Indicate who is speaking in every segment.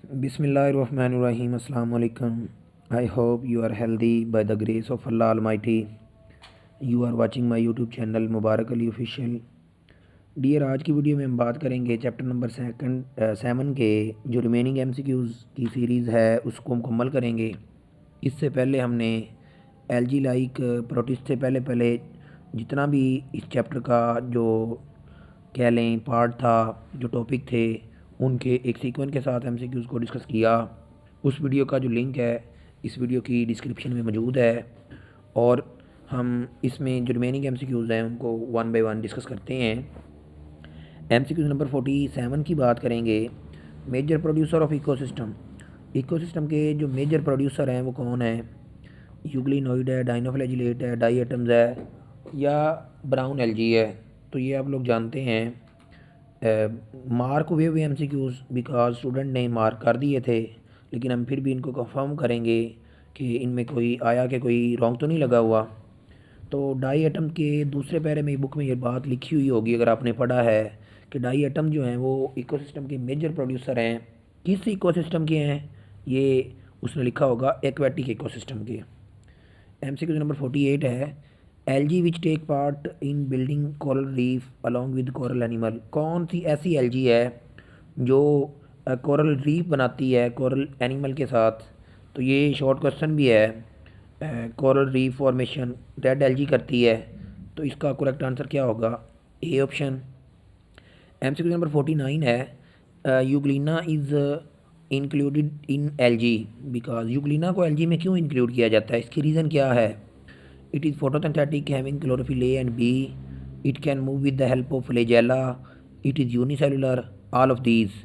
Speaker 1: Bismillahirrahmanirrahim. Assalamu alaikum. I hope you are healthy by the grace of Allah Almighty. You are watching my YouTube channel Mubarak Ali official. Dear, आज की video में हम बात करेंगे chapter number 7 के जो remaining MCQs की सीरीज़ है उसको मुकम्मल करेंगे। इससे पहले हमने एलजी लाइक प्रोटिस्ट से पहले जितना भी इस चैप्टर का जो कह लें पार्ट था, जो टॉपिक थे, उनके एक सीक्वेंस के साथ एमसीक्यूज़ को डिस्कस किया। उस वीडियो का जो लिंक है इस वीडियो की डिस्क्रिप्शन में मौजूद है और हम इसमें जो रिमेनिंग एमसीक्यूज़ हैं उनको वन बाय वन डिस्कस करते हैं। एमसीक्यूज़ नंबर 47 की बात करेंगे। Major producer of ecosystem. Ecosystem के जो मेजर प्रोड्यूसर हैं वो कौन है? यूग्लिनोइड है, डाइनोफ्लैजिलेट है, डाई एटम्स है या ब्राउन एल्गी है। तो ये आप लोग जानते हैं। मार्क हुए हुए एमसीक्यूज़ बिकॉज स्टूडेंट ने मार्क कर दिए थे, लेकिन हम फिर भी इनको कंफर्म करेंगे कि इनमें कोई आया कि कोई रॉन्ग तो नहीं लगा हुआ। तो डाई एटम के दूसरे पैरे में बुक में ये बात लिखी हुई होगी अगर आपने पढ़ा है कि डाई एटम जो हैं वो इकोसिस्टम के मेजर प्रोड्यूसर हैं। किस इकोसिस्टम के हैं? ये उसने लिखा होगा एक्वेटिक इकोसिस्टम के। एमसीक्यू नंबर 48 है। Algae which take part in building coral reef along with coral animal. कौन सी ऐसी एलजी है जो कोरल रीफ बनाती है कोरल एनिमल के साथ? तो ये शॉर्ट क्वेश्चन भी है। Coral reef formation red LG करती है, तो इसका करेक्ट आंसर क्या होगा? A option. एमसीक्यू नंबर 49 है। Euglena is included in LG because Euglena को एलजी में क्यों इंक्लूड किया जाता है? इसकी रीज़न क्या है? It is photosynthetic having chlorophyll A and B. It can move with the help of flagella. It is unicellular. All of these.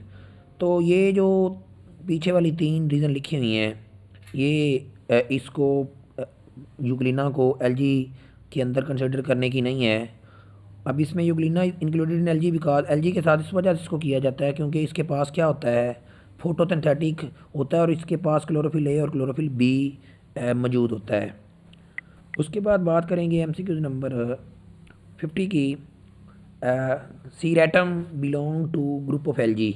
Speaker 1: तो ये जो पीछे वाली 3 रीज़न लिखी हुई हैं ये इसको यूग्लिना को एलजी के अंदर कंसिडर करने की नहीं है। अब इसमें Euglena included in LG because LG के साथ इस वजह से इसको किया जाता है क्योंकि इसके पास क्या होता है? फोटोसिंथेटिक होता है और इसके पास क्लोरोफिल ए और क्लोरोफिल बी मौजूद होता है। उसके बाद बात करेंगे एमसीक्यूज नंबर 50 की। Ceratium belong to group of algae.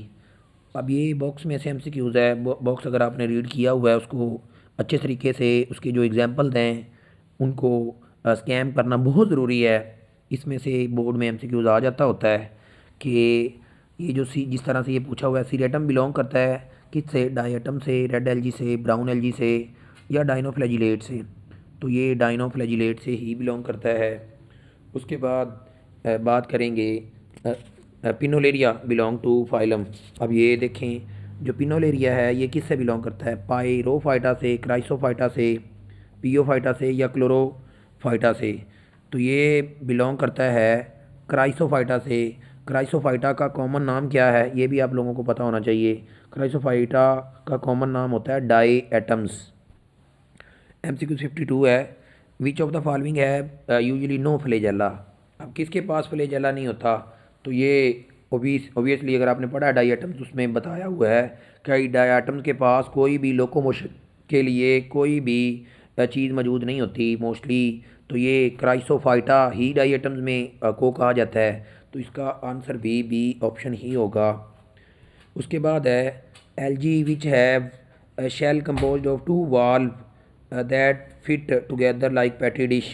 Speaker 1: अब ये बॉक्स में से एमसीक्यूज है। बॉक्स अगर आपने रीड किया हुआ है उसको अच्छे तरीके से उसके जो एग्जांपल्स हैं उनको स्कैम करना बहुत ज़रूरी है। इसमें से बोर्ड में एमसीक्यूज आ जाता होता है कि ये जो जिस तरह से ये पूछा हुआ है सीरेटम बिलोंग करता है किससे? डायटम से, रेड एलजी से, ब्राउन एलजी से या डाइनोफ्लैजिलेट से। तो ये डाइनोफ्लैजिलेट से ही बिलोंग करता है। उसके बाद बात करेंगे पिनोलेरिया बिलोंग टू फाइलम। अब ये देखें जो पिनोलेरिया है ये किससे बिलोंग करता है? पायरोफाइटा से, क्राइसोफाइटा से, पियोफाइटा से या क्लोरोफाइटा से। तो ये बिलोंग करता है क्राइसोफाइटा से। क्राइसोफाइटा का कॉमन नाम क्या है ये भी आप लोगों को पता होना चाहिए। क्राइसोफाइटा का कॉमन नाम होता है डाई एटम्स। एमसीक्यू 52 है। विच ऑफ द फॉलोइंग है यूजली नो फ्लेजेला। अब किसके पास फ्लेजेला नहीं होता? तो ये ओबियसली अगर आपने पढ़ा डाई एटम्स उसमें बताया हुआ है कि डाई एटम्स के पास कोई भी लोकोमोशन के लिए कोई भी चीज़ मौजूद नहीं होती मोस्टली। तो ये क्राइसोफाइटा ही डाई एटम्स में को कहा जाता है। तो इसका आंसर भी बी ऑप्शन ही होगा। उसके बाद है algae which have shell composed of 2 valve that fit together like petri dish.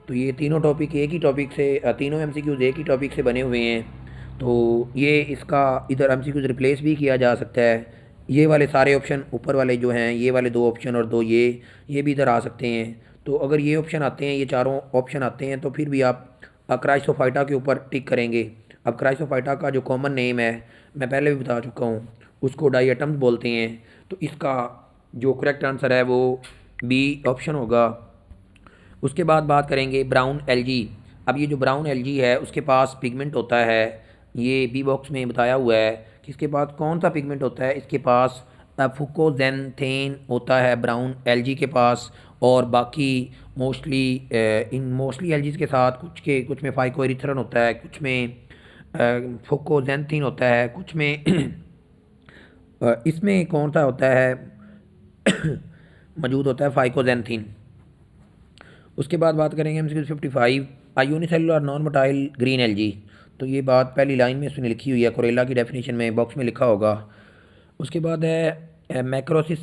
Speaker 1: तो ये तीनों टॉपिक एक ही टॉपिक से तीनों एमसीक्यूज एक ही टॉपिक से बने हुए हैं। तो ये इसका इधर एमसीक्यूज रिप्लेस भी किया जा सकता है। ये वाले सारे ऑप्शन ऊपर वाले जो हैं ये वाले 2 ऑप्शन और 2 ये भी इधर आ सकते हैं। तो अगर ये ऑप्शन आते हैं, ये चारों ऑप्शन आते हैं तो फिर भी आप क्राइसोफाइटा के ऊपर टिक करेंगे। अब क्राइसोफाइटा का जो कॉमन नेम है मैं पहले भी बता चुका हूँ, उसको डाई एटम्स बोलते हैं। तो इसका जो करेक्ट आंसर है वो बी ऑप्शन होगा। उसके बाद बात करेंगे ब्राउन एलजी। अब ये जो ब्राउन एलजी है उसके पास पिगमेंट होता है। ये बी बॉक्स में बताया हुआ है कि इसके पास कौन सा पिगमेंट होता है। इसके पास फुकोजेंथेन होता है ब्राउन एलजी के पास। और बाकी मोस्टली एलजीज के साथ कुछ में फाइकोएरिथ्रिन होता है, कुछ में फुकोजेंथिन होता है, कुछ में इसमें कौन सा होता है मौजूद होता है फाइकोजेंथिन। उसके बाद बात करेंगे MCQ 55। Unicellular non motile green algae. तो ये बात पहली लाइन में उसने लिखी हुई है, कोरेला की डेफिनेशन में बॉक्स में लिखा होगा। उसके बाद है मैक्रोसिस्टिस,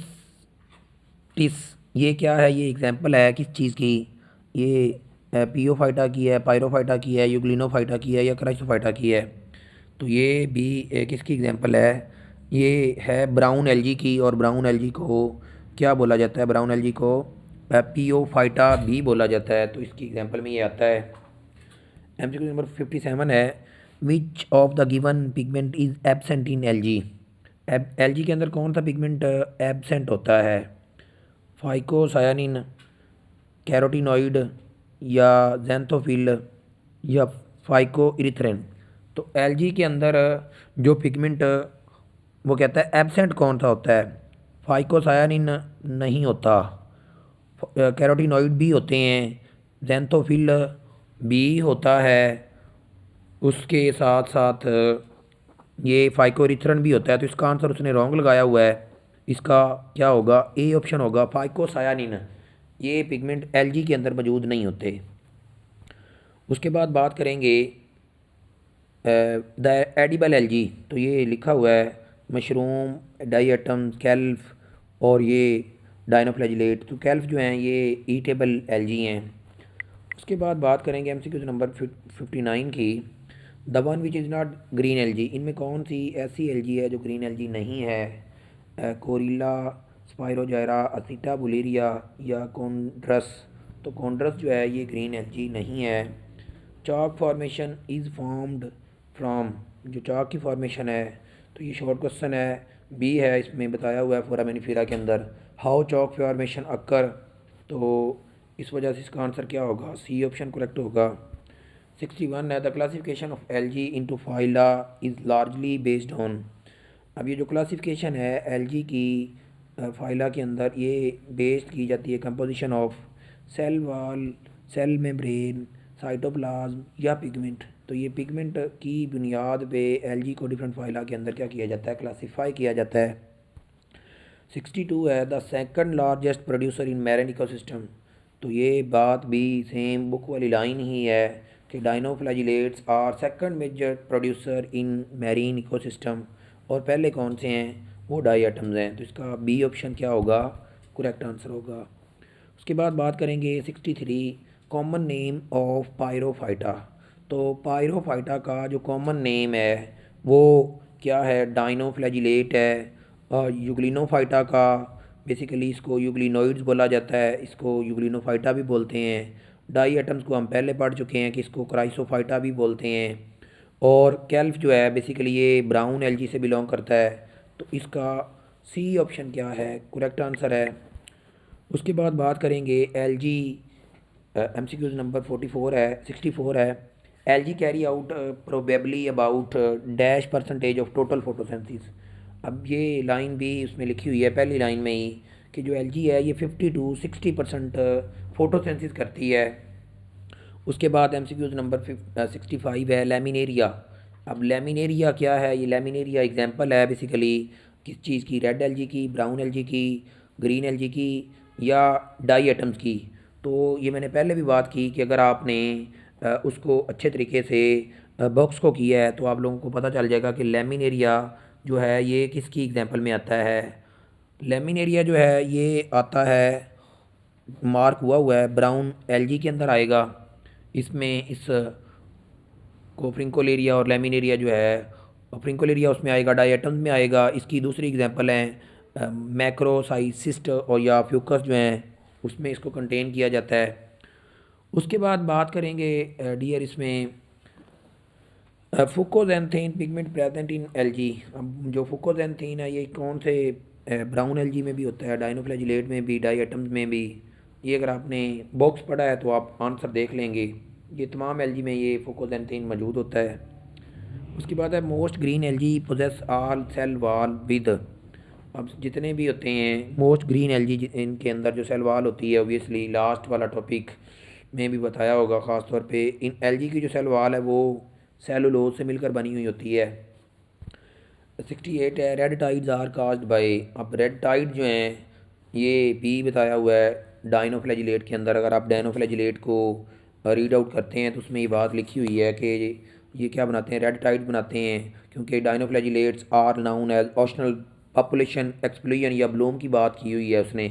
Speaker 1: ये क्या है, ये एग्जांपल है किस चीज़ की, ये पियोफाइटा की है, पायरोफाइटा की है, यूग्लिनोफाइटा की है या क्राइसोफाइटा की है। तो ये भी किसकी एग्जांपल है, ये है ब्राउन एल्गी की। और ब्राउन एल्गी को क्या बोला जाता है, ब्राउन एल्गी को पियोफाइटा भी बोला जाता है। तो इसकी एग्जांपल में ये आता है। एमसीक्यू नंबर 57 है, which of the given pigment is absent in LG. LG के अंदर कौन सा पिगमेंट एबसेंट होता है, फाइकोसायानिन, कैरोटीनॉइड या जैंथोफिल या फाइकोइरिथ्रिन। तो एलजी के अंदर जो पिगमेंट वो कहता है एबसेंट कौन सा होता है, फाइकोसायानिन नहीं होता, कैरोटीनॉइड भी होते हैं, जैंथोफिल भी होता है, उसके साथ साथ ये फाइकोरिथ्रन भी होता है। तो इसका आंसर उसने रॉन्ग लगाया हुआ है। इसका क्या होगा, ए ऑप्शन होगा, फाइकोसायानिन। ये पिगमेंट एलजी के अंदर मौजूद नहीं होते। उसके बाद बात करेंगे द एडिबल एलजी। तो ये लिखा हुआ है मशरूम, डाइएटम, कैल्फ और ये डाइनोफ्लैजिलेट। तो कैल्फ जो हैं ये ईटेबल एलजी हैं। उसके बाद बात करेंगे एमसीक्यू नंबर 59 की, the one which is not green LG. इनमें कौन सी ऐसी एलजी है जो ग्रीन एलजी नहीं है, कोरिला, स्पायरोजायरा, असीटा बुलेरिया या कोंड्रस। तो कोंड्रस जो है ये ग्रीन एलजी नहीं है। Chalk formation is formed from, जो चॉक की फॉर्मेशन है, तो ये शॉर्ट क्वेश्चन है, बी है इसमें बताया हुआ है फोरामिनिफेरा के अंदर। हाउ चॉक फॉर्मेशन अक्कर, तो इस वजह से इसका आंसर क्या होगा, सी ऑप्शन करेक्ट होगा। 61 है, the classification of LG into phyla is largely based on. अब ये जो क्लासिफिकेशन है एलजी की फाइला के अंदर, ये बेस्ड की जाती है composition of cell wall, cell membrane, cytoplasm या पिगमेंट। तो ये पिगमेंट की बुनियाद पे एलजी को डिफरेंट फाइला के अंदर क्या किया जाता है, क्लासीफाई किया जाता है। 62 है, the second largest producer in marine ecosystem. तो ये बात भी सेम बुक वाली लाइन ही है कि dinoflagellates are second major producer in marine ecosystem. और पहले कौन से हैं, वो डाइएटम्स हैं। तो इसका बी ऑप्शन क्या होगा, करेक्ट आंसर होगा। उसके बाद बात करेंगे 63, कॉमन नेम ऑफ पायरोफाइटा। तो पायरोफाइटा का जो कॉमन नेम है वो क्या है, डाइनोफ्लैजिलेट है। और यूग्लिनोफाइटा का बेसिकली इसको यूग्लिनोइड्स बोला जाता है, इसको यूग्लिनोफाइटा भी बोलते हैं। डाई एटम्स को हम पहले पढ़ चुके हैं कि इसको क्राइसोफाइटा भी बोलते हैं। और कैल्फ जो है बेसिकली ये ब्राउन एल्गी से बिलोंग करता है। तो इसका सी ऑप्शन क्या है, करेक्ट आंसर है। उसके बाद बात करेंगे एलजी, एमसीक्यूज नंबर 44 है, 64 है, LG carry out probably about dash percentage of total photosynthesis. अब ये लाइन भी उसमें लिखी हुई है पहली लाइन में ही कि जो एलजी है ये 50 to 60% फोटोसिंथेसिस करती है। उसके बाद एमसीक्यूज नंबर 65 है, लेमिनेरिया। अब लेमिनेरिया क्या है, ये लेमिनेरिया एग्जांपल है बेसिकली किस चीज़ की, रेड एलजी की, ब्राउन एलजी की, ग्रीन एलजी की या डाई एटम्स की। तो ये मैंने पहले भी बात की कि अगर आपने उसको अच्छे तरीके से बॉक्स को किया है तो आप लोगों को पता चल जाएगा कि लेमिनेरिया जो है ये किसकी एग्जांपल में आता है। लेमिनेरिया जो है ये आता है, मार्क हुआ है ब्राउन एलजी के अंदर आएगा। इसमें इस कोप्रिंकोलेरिया और लेमिनेरिया जो है, प्रिंकोलेरिया उसमें आएगा, डायटम्स में आएगा। इसकी दूसरी एग्जांपल है मैक्रोसाइसिस्ट और या फ्यूकस जो हैं उसमें इसको कंटेन किया जाता है। उसके बाद बात करेंगे डियर इसमें फुकोजेंथेन पिगमेंट प्रेजेंट इन एलजी। अब जो फुकोजेंथेन है ये कौन से, ब्राउन एलजी में भी होता है, डाइनोफ्लैजिलेट में भी, डाई एटम्स में भी। ये अगर आपने बॉक्स पढ़ा है तो आप आंसर देख लेंगे, ये तमाम एलजी में ये फुकोजेंथेन मौजूद होता है। उसके बाद है most green algae possess all cell wall with. अब जितने भी होते हैं मोस्ट ग्रीन एलजी इनके अंदर जो सेल वाल होती है, ऑब्वियसली लास्ट वाला टॉपिक में भी बताया होगा, ख़ास तौर पे इन एलजी की जो सेल वाल है वो सेलुलोज से मिलकर बनी हुई होती है। 68 है, red tides are caused by. अब रेड टाइड जो हैं ये भी बताया हुआ है डाइनोफ्लैजिलेट के अंदर। अगर आप डाइनोफ्लैजिलेट को रीड आउट करते हैं तो उसमें ये बात लिखी हुई है कि ये क्या बनाते हैं, रेड टाइड बनाते हैं, क्योंकि dinoflagellates are known as optional population explosion या ब्लूम की बात की हुई है उसने।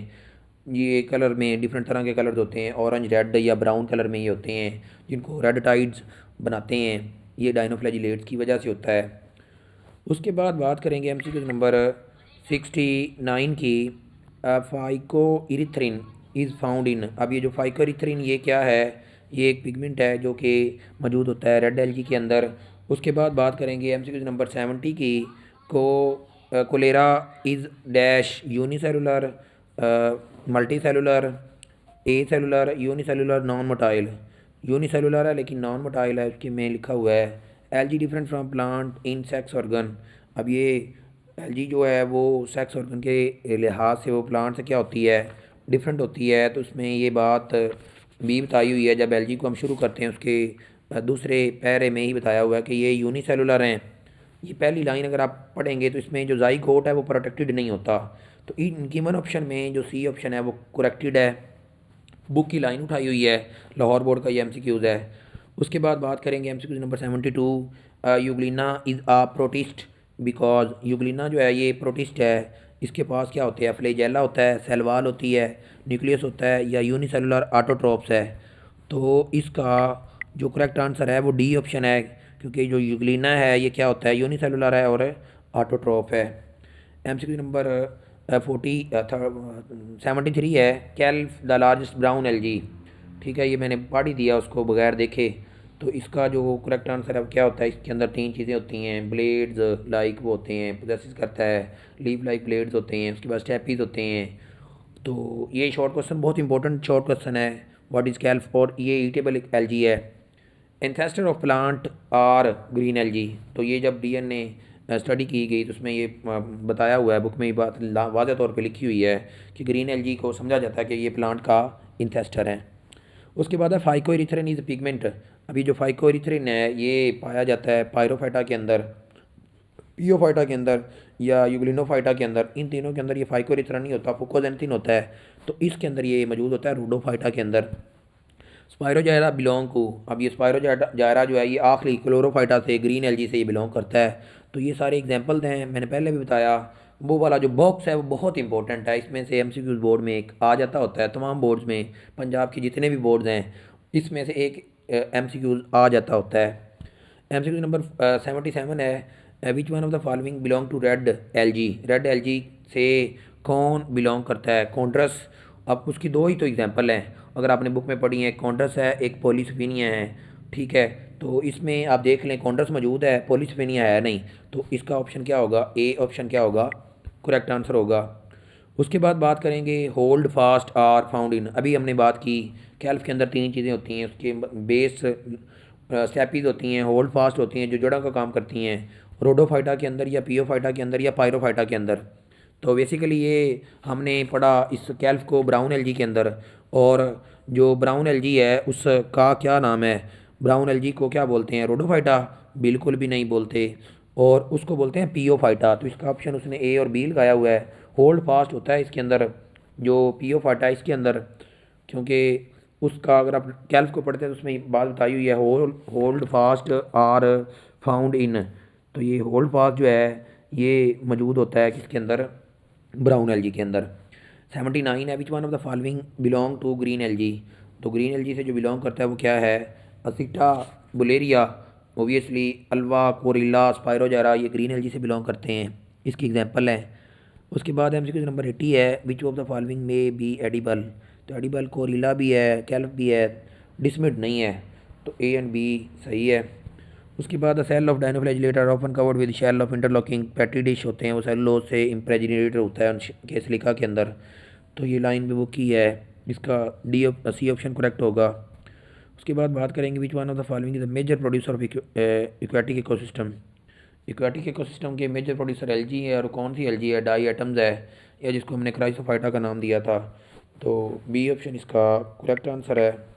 Speaker 1: ये कलर में डिफरेंट तरह के कलर्स होते हैं, ऑरेंज, रेड या ब्राउन कलर में ये होते हैं, जिनको रेड टाइड्स बनाते हैं। ये डाइनोफ्लैजिलेट्स की वजह से होता है। उसके बाद बात करेंगे एमसीक्यू नंबर 69 की। Phyco erythrin is found in. अब ये जो फाइको इरिथ्रिन ये क्या है? ये एक पिगमेंट है जो कि मौजूद होता है रेड एल्गी के अंदर। उसके बाद बात करेंगे एमसीक्यू नंबर 70 की। को chlorella is dash unicellular, multicellular, acellular, unicellular, non motile. Unicellular है लेकिन नॉन मोटाइल है, उसके में लिखा हुआ है LG different from plant in sex organ. अब ये एलजी जो है वो सेक्स ऑर्गन के लिहाज से वो प्लांट से क्या होती है? डिफरेंट होती है। तो उसमें ये बात भी बताई हुई है, जब एलजी को हम शुरू करते हैं उसके दूसरे पैरे में ही बताया हुआ है कि ये यूनिसेलुलर हैं। ये पहली लाइन अगर आप पढ़ेंगे तो इसमें जो जाइगोट है वो प्रोटेक्टेड नहीं होता। तो इन गिवन ऑप्शन में जो सी ऑप्शन है वो करेक्टेड है। बुक की लाइन उठाई हुई है, लाहौर बोर्ड का ये एमसीक्यूज़ है। उसके बाद बात करेंगे MCQs number 72। Euglena is a protist because euglena जो है ये प्रोटिस्ट है। इसके पास क्या होते हैं? फ्लैजेला होता है, सेल होती है, न्यूक्लियस होता है, या यूनिसेलुलर ऑटोट्रोप्स है। तो इसका जो करेक्ट आंसर है वो डी ऑप्शन है, क्योंकि जो यूग्लिना है ये क्या होता है? यूनिसेलुलर है और ऑटोट्रोप है। एमसीक्यू नंबर 73 है। कैल्फ द लार्जेस्ट ब्राउन एलजी। ठीक है, ये मैंने पढ़ ही दिया उसको बगैर देखे। तो इसका जो करेक्ट आंसर है क्या होता है? इसके अंदर तीन चीज़ें होती हैं। ब्लेड्स लाइक वो होते हैं, पोजेसिस करता है, लीव लाइक ब्लेड्स होते हैं, उसके बाद स्टेपीज होते हैं। तो ये शॉर्ट क्वेश्चन बहुत इंपॉर्टेंट शॉर्ट क्वेश्चन है। What is kelp? और ये ईटेबल एलजी है। Ancestor of plant are green algae. तो ये जब डीएनए स्टडी की गई तो उसमें ये बताया हुआ है, बुक में ये बात वाज़ह तौर पे लिखी हुई है कि ग्रीन एलजी को समझा जाता है कि ये प्लांट का इंसेस्टर है। उसके बाद है फाइकोइरिथ्रिन इज पिगमेंट। अभी जो फाइकोइरिथ्रिन है ये पाया जाता है पायरोफाइटा के अंदर, पियोफाइटा के अंदर या यूग्लिनोफाइटा के अंदर। इन तीनों के अंदर ये फाइकोइरिथ्रिन नहीं होता, फुकोजेंथिन होता है। तो इसके अंदर ये मौजूद होता है रूडोफाइटा के अंदर। स्पायरोजायरा बिलोंग को। अब ये स्पायरोजायरा जो है ये आखिरी क्लोरोफाइटा से, ग्रीन एलजी से ये बिलोंग करता है। तो ये सारे एग्जांपल्स हैं, मैंने पहले भी बताया। वो वाला जो बॉक्स है वो बहुत इंपॉर्टेंट है, इसमें से एमसीक्यूज बोर्ड में एक आ जाता होता है। तमाम बोर्ड्स में, पंजाब के जितने भी बोर्ड्स हैं, इसमें से एक एमसीक्यूज आ जाता होता है। एमसीक्यू नंबर 77 है। Which one of the following belong to red algae. Red algae से कौन बिलोंग करता है? कॉन्ड्रस। अब उसकी दो ही तो एग्जांपल हैं, अगर आपने बुक में पढ़ी है। कॉन्ड्रस है, एक पॉलीसफेनिया है। ठीक है, तो इसमें आप देख लें कॉन्ड्रस मौजूद है, पॉलीसफेनिया है नहीं। तो इसका ऑप्शन क्या होगा? ए ऑप्शन क्या होगा? करेक्ट आंसर होगा। उसके बाद बात करेंगे holdfast are found in. अभी हमने बात की कैल्फ के अंदर तीन चीज़ें होती हैं, उसके बेस स्टेपीज होती हैं, होल्ड फास्ट होती हैं जो जड़ों का काम करती हैं, रोडोफाइटा के अंदर या पियोफाइटा के अंदर या पायरोफाइटा के अंदर। तो बेसिकली ये हमने पढ़ा इस कैल्फ को ब्राउन एलजी के अंदर। और जो ब्राउन एलजी है उसका क्या नाम है? ब्राउन एलजी को क्या बोलते हैं? रोडोफाइटा? बिल्कुल भी नहीं बोलते, और उसको बोलते हैं पियोफाइटा। तो इसका ऑप्शन उसने ए और बी लगाया हुआ है। होल्ड फास्ट होता है इसके अंदर, जो पियोफाइटा इसके अंदर, क्योंकि उसका अगर आप कैल्फ को पढ़ते हैं तो उसमें बात बताई हुई है holdfast are found in. तो ये होल्ड फास्ट जो है ये मौजूद होता है किसके अंदर? ब्राउन एलजी के अंदर। 79 है। Which one of the following belong to green algae. तो ग्रीन एलजी से जो बिलोंग करता है वो क्या है? असिटा बुलेरिया, ओबियसली अल्वा, कोरिल्ला, स्पायरोजारा, ये ग्रीन एलजी से बिलोंग करते हैं। इसकी एग्जांपल है। उसके बाद एमसीक्यू नंबर 80 है। Which of the following may be edible. तो एडिबल कोरिल्ला भी है, कैल्प भी है, डिसमिड नहीं है। तो ए एंड बी सही है। उसके बाद the cell of dinoflagellate are often covered with shell of interlocking patty dish होते हैं, वो सेलुलोज से इम्प्रेजिनेटेड होता है उनके सिलिका के अंदर। तो ये लाइन भी वो की है, इसका डी सी ऑप्शन करेक्ट होगा। उसके बाद बात करेंगे which one of the following is the major producer of aquatic ecosystem. Aquatic ecosystem के मेजर प्रोड्यूसर एलजी है, और कौन सी एलजी है? डाई एटम्स है, या जिसको हमने क्राइसोफाइटा का नाम दिया था। तो बी ऑप्शन इसका करेक्ट आंसर है।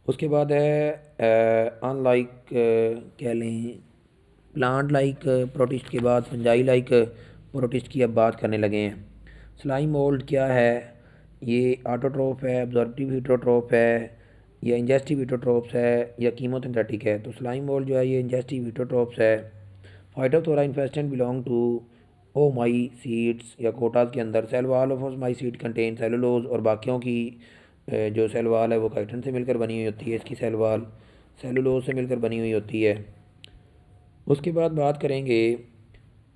Speaker 1: उसके बाद है अनलाइक कह लें प्लांट लाइक प्रोटिस्ट के बाद फंजाई लाइक प्रोटिस्ट की अब बात करने लगे हैं। स्लाइम मोल्ड क्या है? ये ऑटोट्रोफ है, एब्जॉर्प्टिव हीटरोट्रोफ है, या इंजेस्टिव हीटरोट्रोप्स है, या कीमोसिंथेटिक है। तो स्लाइम मोल्ड जो है ये इंजेस्टिव हीटरोट्रोप्स है। Phytophthora infestans belong to oomycetes या कोटास के अंदर cell wall of mycete contain cellulose, और बाकियों की जो सेल वाल है वो काइटिन से मिलकर बनी हुई होती है, इसकी सेल वाल सेलुलोज से मिलकर बनी हुई होती है। उसके बाद बात करेंगे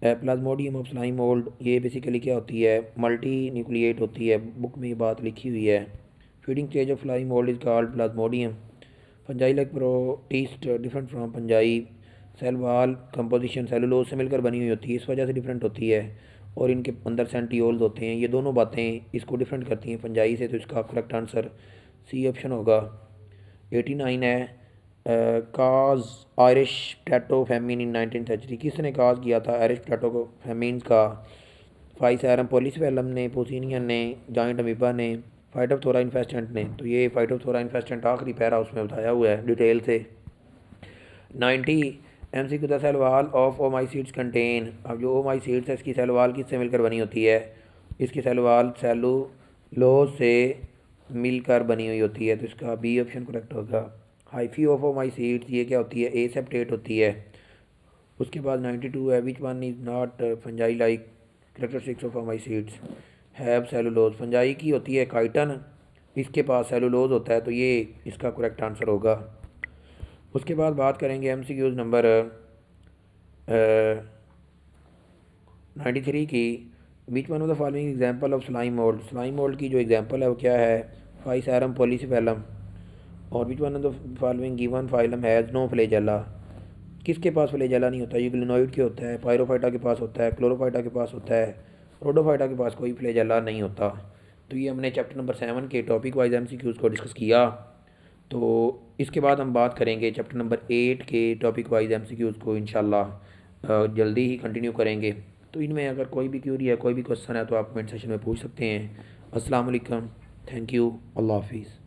Speaker 1: प्लाज्मोडियम ऑफ स्लाइम मोल्ड। ये बेसिकली क्या होती है, मल्टी न्यूक्लिएट होती है, बुक में ये बात लिखी हुई है। Feeding stage of slime mould is called plasmodium. Fungi like protist different from fungi. Cell wall composition cellulose से मिलकर बनी हुई होती है, इस वजह से डिफरेंट होती है, और इनके अंदर सेंट्रियोल्स होते हैं। ये दोनों बातें इसको डिफरेंट करती हैं फंजाई से, तो इसका करेक्ट आंसर सी ऑप्शन होगा। 89 है काज आयरिश पोटैटो फेमिन इन 19th सेंचुरी। किसने काज किया था आयरिश पोटैटो फेमिन का? फाइसेरम पॉलीफेलम ने, पोसिनियन ने, जॉइंट अमीबा ने, फाइटोप्थोरा इन्फेस्टेंट ने। तो ये फाइटोप्थोरा इन्फेस्टेंट आखिरी पैरा उसमें बताया हुआ है डिटेल से। 90 MCQ the cell wall of oomycetes contain. अब जो ओमाइसीड्स है इसकी सेल वाल किससे मिलकर बनी होती है? इसकी सेल वाल सेलुलोज से मिलकर बनी हुई होती है, तो इसका बी ऑप्शन करेक्ट होगा। हाइफी ऑफ ओमाइसीड्स ये क्या होती है? एसेप्टेट होती है। उसके बाद 92 है which one is not fungi like characteristics of oomycetes have cellulose. Fungi की होती है काइटन, इसके पास सेलुलोज होता है, तो ये इसका करेक्ट आंसर होगा। उसके बाद बात करेंगे MCQs नंबर 93 की। विच one of the following example of slime mould. Slime mould की जो एग्जांपल है वो क्या है? Physarum polycephalum. और which one of the following given phylum has no flagella. किसके पास फ्लैजेला नहीं होता? यूग्लिनोइड के होता है, पायरोफाइटा के पास होता है, क्लोरोफाइटा के पास होता है, रोडोफाइटा के पास कोई फ्लैजेला नहीं होता। तो ये हमने चैप्टर नंबर 7 के टॉपिक वाइज MCQs को डिस्कस किया। तो इसके बाद हम बात करेंगे चैप्टर नंबर 8 के टॉपिक वाइज MCQs को इंशाल्लाह जल्दी ही कंटिन्यू करेंगे। तो इनमें अगर कोई भी क्यूरी है, कोई भी क्वेश्चन है, तो आप कमेंट सेशन में पूछ सकते हैं। अस्सलाम वालेकुम, थैंक यू, अल्लाह हाफिज़।